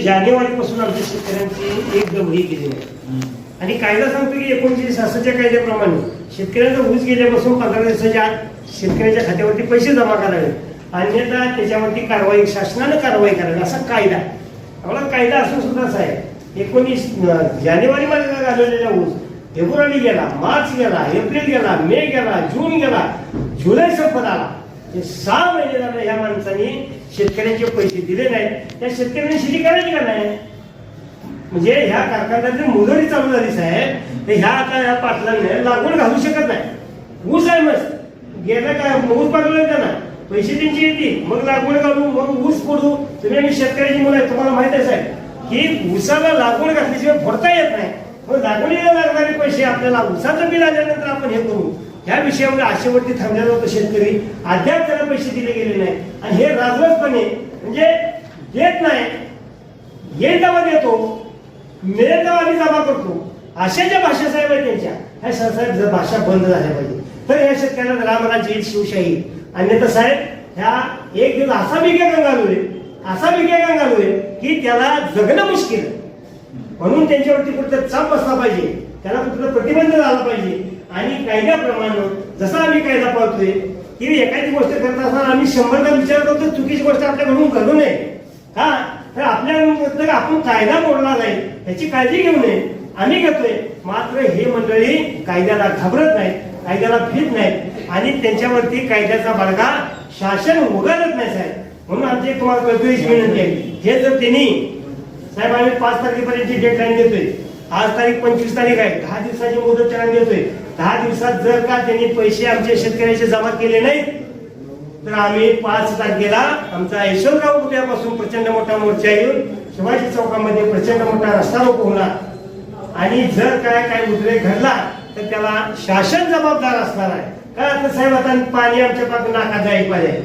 जानेवारीपासून आमच्या शेतकऱ्यांची एक दमही केली नाही आणि कायदा सांगतो की 1966च्या कायद्याप्रमाणे शेतकऱ्यांचा ऊस गेल्यापासून 15 दिवसाच्या आत शेतकऱ्याच्या खात्यावरती पैसे जमा करावे, अन्यथा त्याच्यावरती कारवाई शासनानं कारवाई करावी असा कायदा. आम्हाला कायदा असून सुद्धा साहेब 19 जानेवारीमध्ये घालवलेला ऊस फेब्रुवारी गेला, मार्च गेला, एप्रिल गेला, मे गेला, जून गेला, जुलै संपत आला. हे 6 महिने झाले ह्या माणसांनी शेतकऱ्यांचे पैसे दिले नाहीत. त्या शेतकऱ्यांनी शेती करायची का नाही? म्हणजे ह्या कारखान्याची मुजोरी चालू झाली साहेब, तर ह्या आता ह्या पाटलांनी लागवड घालू शकत नाही. ऊस आहे मस्त गेला काय ऊस पाठवलं त्यांना पैसे त्यांची येतील, मग लागवड घालू, मग ऊस फोडू. तुम्ही आम्ही शेतकऱ्याची मुलं आहे, तुम्हाला माहित आहे साहेब की ऊसाला लागवड घातल्याशिवाय फोडता येत नाही. मग लागवडीला लागणारे पैसे आपल्याला ऊसाचं बिल आल्यानंतर आपण हे करू. ह्या विषयावर आशेवरती थांबलेला होता शेतकरी. अद्याप त्याला पैसे दिले गेले नाही आणि हे राजवटपणे म्हणजे देत नाही, येईल तेव्हा देतो, मिळेल तेव्हा आम्ही जमा करतो, अशा ज्या भाषा साहेब आहेत त्यांच्या, ह्या साहेब भाषा बंद झाल्या पाहिजे. तर ह्या शेतकऱ्याला रामराज्य येईल, शिवशाही. अन्यथा साहेब ह्या एक दिवस असा बिग्या गंगालोय की त्याला जगणं मुश्किल. म्हणून त्यांच्यावरती कुठं चाप बसला पाहिजे, त्याला कुठलं प्रतिबंध झाला पाहिजे. आणि कायद्याप्रमाणे जसा आम्ही कायदा पाळतोय की एखादी गोष्ट करत असताना आम्ही 100दा विचार करतो चुकीची गोष्ट आपल्याकडून घडू नये. हा, तर आपल्या आपण कायदा मोडला नाही याची काळजी घेऊ नये आम्ही घेतोय. मात्र हे मंडळी कायद्याला घाबरत नाही, कायद्याला भीत नाही आणि त्यांच्यावरती कायद्याचा बडगा शासन उगारत नाही साहेब. म्हणून आमची तुम्हाला कळकळीची विनंती आहे, हे जर त्यांनी साहेब आम्ही 5 तारखेपर्यंतची डेडलाईन देतोय, आज तारीख 25 तारीख आहे, 10 दिवसाची मुदत त्यांना देतोय. 10 दिवसात जर का त्यांनी पैसे आमच्या शेतकऱ्याचे जमा केले नाहीत तर आम्ही 5 तारखेला आमचा यशवंतराव पुतळ्यापासून प्रचंड मोठा मोर्चा येऊन शिवाजी चौकामध्ये प्रचंड मोठा रस्ता रोको होणार. आणि जर काय उद्रेक घडला तर त्याला शासन जबाबदार असणार आहे. काय आता साहेब आता पाणी आमच्या पासून नाका जाईल पाहिजे,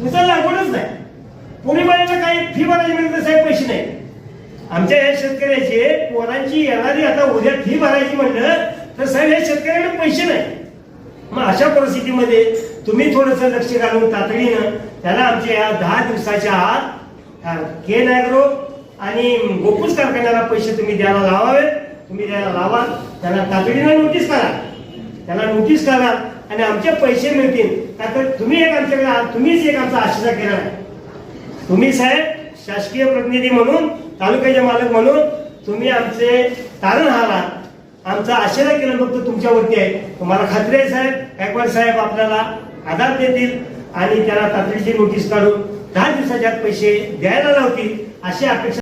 उचल लागवडच नाही, कोणी पाण्याला काही फी भरायची म्हणजे साहेब पैसे नाही. आमच्या या शेतकऱ्याचे पोरांची येणारी आता उद्या फी भरायची म्हणलं तर साहेब या शेतकऱ्याकडे पैसे नाही. मग अशा परिस्थितीमध्ये तुम्ही थोडंसं लक्ष घालून तातडीनं त्याला आमच्या या 10 दिवसाच्या आत केन ॲग्रो आणि गोकुळ कारखान्याला पैसे तुम्ही द्यायला लावावे. तुम्ही द्यायला लावा, त्याला तातडीनं नोटीस करा आणि आमचे पैसे मिळतील. का तर तुम्ही एक आमच्याकडे तुम्हीच एक आमचा आश्रय केला आहे. तुम्ही साहेब शासकीय प्रतिनिधी म्हणून, तालुक्याचे मालक म्हणून तुम्ही आमचे तारणहार आमचा आश्रय केलं फक्त तुमच्यावरती आहे. तुम्हाला खात्री आहे साहेब गायकवाड साहेब आपल्याला आधार देतील आणि त्याला तातडीची नोटीस काढून 10 दिवसाच्या आत पैसे द्यायला लावतील अशी अपेक्षा